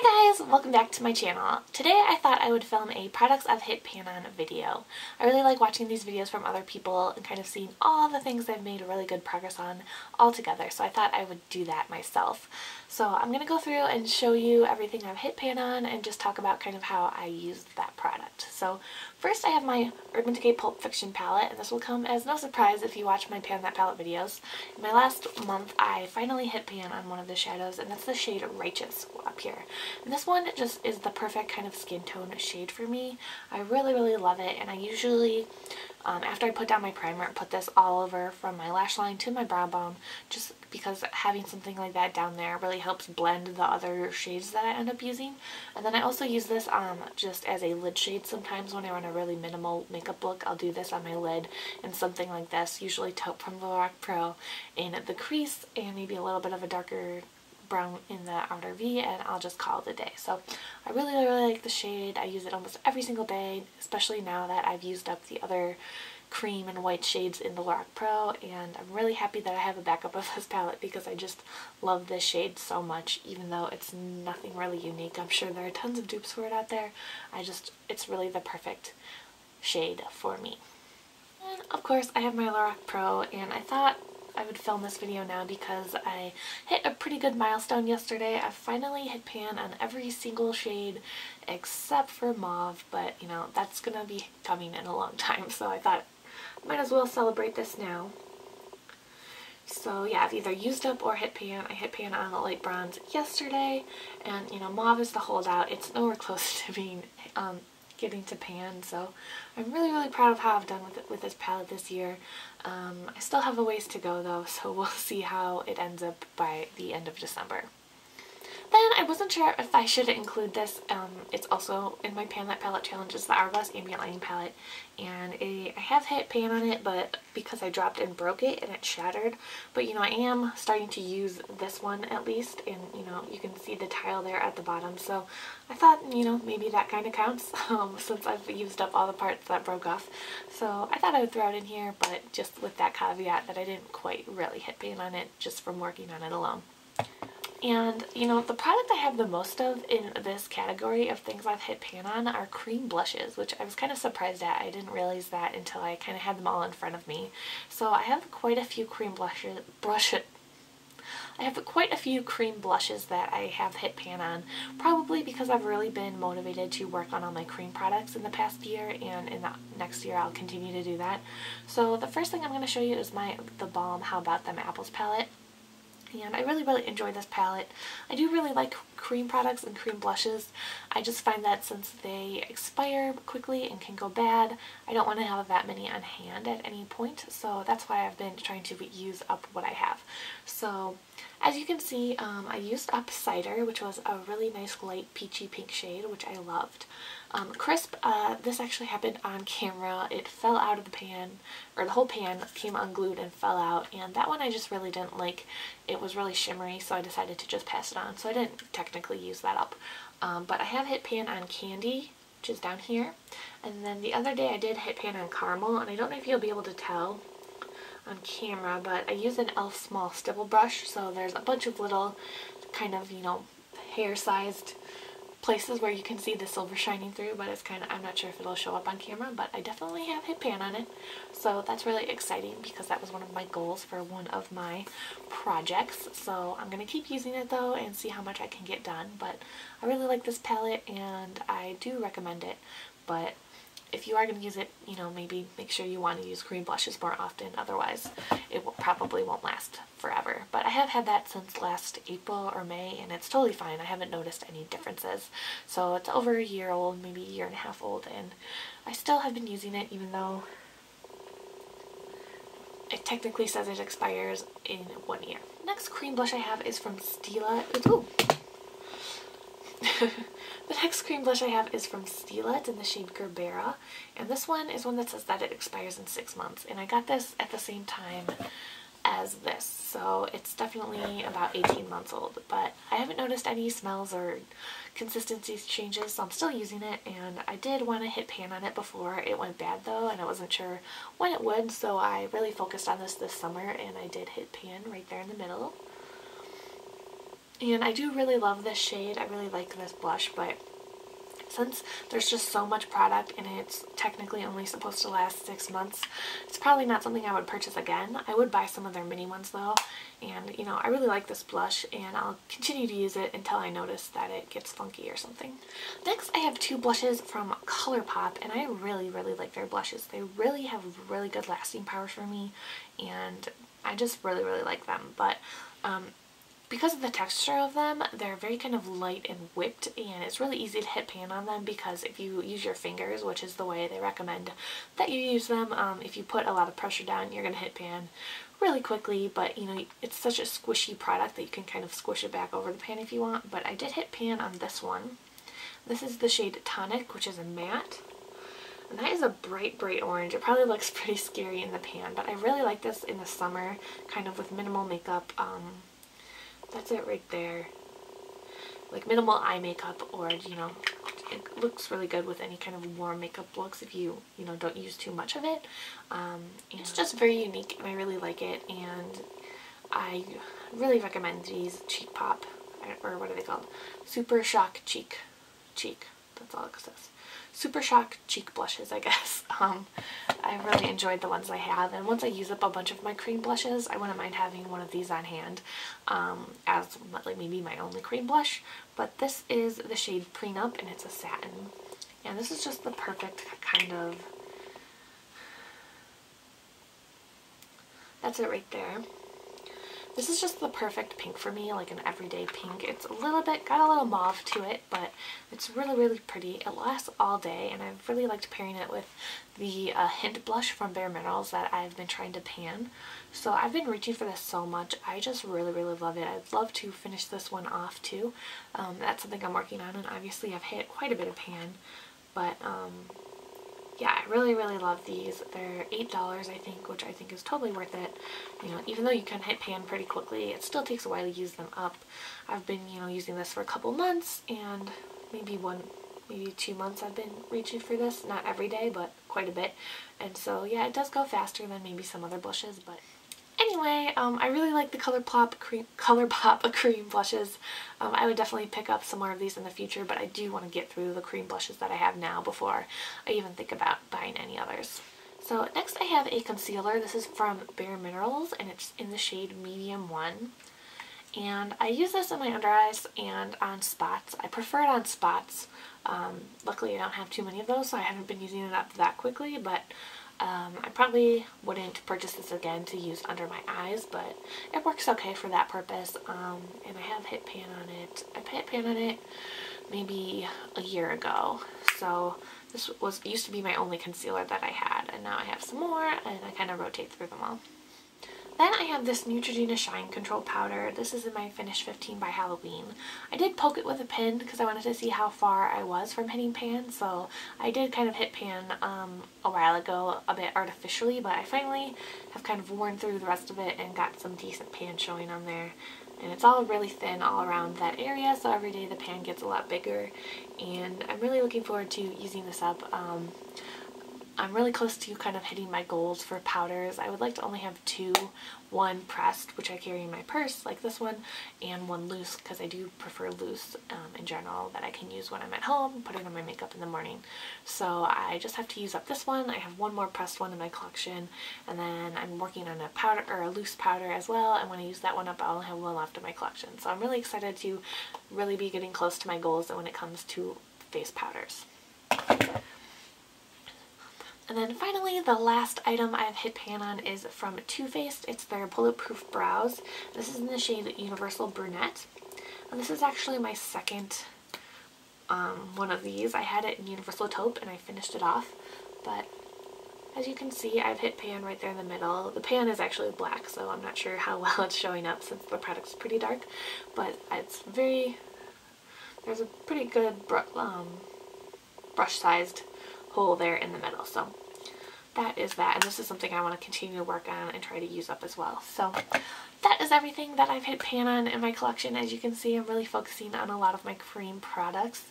Hi guys, welcome back to my channel. Today I thought I would film a products I've hit pan on video. I really like watching these videos from other people and kind of seeing all the things they've made really good progress on all together, so I thought I would do that myself. So I'm going to go through and show you everything I've hit pan on and just talk about kind of how I used that product. So first I have my Urban Decay Pulp Fiction palette, and this will come as no surprise if you watch my Pan That Palette videos. In my last month I finally hit pan on one of the shadows, and that's the shade Righteous up here. And this one just is the perfect kind of skin tone shade for me. I really love it, and I usually, after I put down my primer, put this all over from my lash line to my brow bone, just because having something like that down there really helps blend the other shades that I end up using. And then I also use this just as a lid shade sometimes when I want a really minimal makeup look. I'll do this on my lid and something like this, usually taupe from Lorac Pro, in the crease and maybe a little bit of a darker brown in the outer V, and I'll just call it a day. So I really like the shade. I use it almost every single day, especially now that I've used up the other cream and white shades in the Lorac Pro, and I'm really happy that I have a backup of this palette because I just love this shade so much, even though it's nothing really unique. I'm sure there are tons of dupes for it out there. It's really the perfect shade for me. And of course I have my Lorac Pro, and I thought I would film this video now because I hit a pretty good milestone yesterday. I finally hit pan on every single shade except for mauve, but you know, that's gonna be coming in a long time, so I thought I might as well celebrate this now. So yeah, I've either used up or hit pan. I hit pan on the light bronze yesterday, and you know, mauve is the holdout. It's nowhere close to being getting to pan, so I'm really proud of how I've done with this palette this year. I still have a ways to go though, so we'll see how it ends up by the end of December. Then I wasn't sure if I should include this. It's also in my Pan That Palette challenge. It's the Hourglass Ambient Lighting palette, and I have hit pan on it, but because I dropped and broke it and it shattered. But you know, I am starting to use this one at least, and you know, you can see the tile there at the bottom. So I thought, you know, maybe that kind of counts since I've used up all the parts that broke off. So I thought I would throw it in here, but just with that caveat that I didn't quite really hit pan on it just from working on it alone. And, you know, the product I have the most of in this category of things I've hit pan on are cream blushes, which I was kind of surprised at. I didn't realize that until I kind of had them all in front of me. So I have quite a few cream blushes that I have hit pan on, probably because I've really been motivated to work on all my cream products in the past year, and in the next year I'll continue to do that. So the first thing I'm going to show you is the Balm How About Them Apples palette. And I really enjoy this palette. I do really like cream products and cream blushes. I just find that since they expire quickly and can go bad, I don't want to have that many on hand at any point, so that's why I've been trying to use up what I have. So as you can see, I used up Cider, which was a really nice light peachy pink shade, which I loved. Crisp, this actually happened on camera. It fell out of the pan, or the whole pan came unglued and fell out, and that one I just really didn't like. It was really shimmery, so I decided to just pass it on, so I didn't technically use that up. But I have hit pan on Candy, which is down here, and then the other day I did hit pan on Caramel, and I don't know if you'll be able to tell on camera, but I use an e.l.f. small stipple brush, so there's a bunch of little kind of, you know, hair-sized places where you can see the silver shining through, but it's kind of, I'm not sure if it'll show up on camera, but I definitely have hit pan on it. So that's really exciting because that was one of my goals for one of my projects. So I'm going to keep using it though and see how much I can get done, but I really like this palette and I do recommend it. But if you are going to use it, you know, maybe make sure you want to use cream blushes more often, otherwise it probably won't last forever. But I have had that since last April or May, and it's totally fine. I haven't noticed any differences. So it's over a year old, maybe a year and a half old, and I still have been using it even though it technically says it expires in 1 year. Next cream blush I have is from Stila. Ooh. The next cream blush I have is from Stila. It's in the shade Gerbera, and this one is one that says that it expires in 6 months, and I got this at the same time as this, so it's definitely about 18 months old, but I haven't noticed any smells or consistency changes, so I'm still using it. And I did want to hit pan on it before it went bad though, and I wasn't sure when it would, so I really focused on this summer, and I did hit pan right there in the middle. And I do really love this shade. I really like this blush, but since there's just so much product and it's technically only supposed to last 6 months, it's probably not something I would purchase again. I would buy some of their mini ones though, and you know, I really like this blush and I'll continue to use it until I notice that it gets funky or something. Next, I have 2 blushes from ColourPop, and I really like their blushes. They really have really good lasting power for me, and I just really like them. But because of the texture of them, they're very kind of light and whipped, and it's really easy to hit pan on them because if you use your fingers, which is the way they recommend that you use them, if you put a lot of pressure down, you're going to hit pan really quickly. But you know, it's such a squishy product that you can kind of squish it back over the pan if you want. But I did hit pan on this one. This is the shade Tonic, which is a matte. And that is a bright orange. It probably looks pretty scary in the pan, but I really like this in the summer, kind of with minimal makeup. That's it right there. Like minimal eye makeup, or you know, it looks really good with any kind of warm makeup looks if you know, don't use too much of it. It's just very unique and I really like it, and I really recommend these Cheek Pop, or what are they called? Super Shock Cheek. That's all it says. Super Shock Cheek blushes, I guess. I really enjoyed the ones I have, and once I use up a bunch of my cream blushes, I wouldn't mind having one of these on hand as like maybe my only cream blush. But this is the shade Prenup, and it's a satin, and this is just the perfect kind of, that's it right there. This is just the perfect pink for me, like an everyday pink. It's a little bit, got a little mauve to it, but it's really pretty. It lasts all day, and I've really liked pairing it with the Hint blush from Bare Minerals that I've been trying to pan. So I've been reaching for this so much. I just really love it. I'd love to finish this one off too. That's something I'm working on, and obviously I've hit quite a bit of pan, but yeah, I really love these. They're $8, I think, which I think is totally worth it. You know, even though you can hit pan pretty quickly, it still takes a while to use them up. I've been, you know, using this for a couple months, and maybe 2 months I've been reaching for this. Not every day, but quite a bit. And so, yeah, it does go faster than maybe some other blushes, but anyway, I really like the ColourPop cream blushes. I would definitely pick up some more of these in the future, but I do want to get through the cream blushes that I have now before I even think about buying any others. So next I have a concealer. This is from Bare Minerals, and it's in the shade Medium 1. And I use this in my under eyes and on spots. I prefer it on spots. Luckily I don't have too many of those, so I haven't been using it up that quickly, but I probably wouldn't purchase this again to use under my eyes, but it works okay for that purpose. And I have hit pan on it. I hit pan on it maybe a year ago. So this used to be my only concealer that I had, and now I have some more, and I kind of rotate through them all. Then I have this Neutrogena Shine Control Powder. This is in my Finish 15 by Halloween. I did poke it with a pin because I wanted to see how far I was from hitting pan, so I did kind of hit pan a while ago, a bit artificially, but I finally have kind of worn through the rest of it and got some decent pan showing on there. And it's all really thin all around that area, so every day the pan gets a lot bigger, and I'm really looking forward to using this up. I'm really close to kind of hitting my goals for powders. I would like to only have 2, one pressed, which I carry in my purse, like this one, and one loose, because I do prefer loose in general, that I can use when I'm at home, put it on my makeup in the morning. So I just have to use up this one. I have one more pressed one in my collection, and then I'm working on a powder, or a loose powder as well, and when I use that one up, I'll only have one left in my collection. So I'm really excited to really be getting close to my goals when it comes to face powders. And then finally, the last item I've hit pan on is from Too Faced. It's their Bulletproof Brows. This is in the shade Universal Brunette. And this is actually my second one of these. I had it in Universal Taupe and I finished it off. But as you can see, I've hit pan right there in the middle. The pan is actually black, so I'm not sure how well it's showing up since the product's pretty dark. But it's there's a pretty good brush-sized hole there in the middle. So that is that, and this is something I want to continue to work on and try to use up as well. So that is everything that I've hit pan on in my collection. As you can see, I'm really focusing on a lot of my cream products,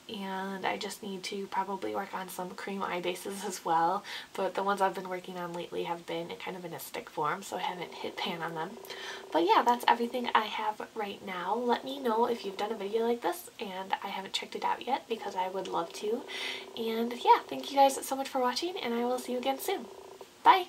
and I just need to probably work on some cream eye bases as well, but the ones I've been working on lately have been in kind of in a stick form, so I haven't hit pan on them. But yeah, that's everything I have right now. Let me know if you've done a video like this and I haven't checked it out yet, because I would love to. And yeah, thank you guys so much for watching, and I will see you again soon. Bye!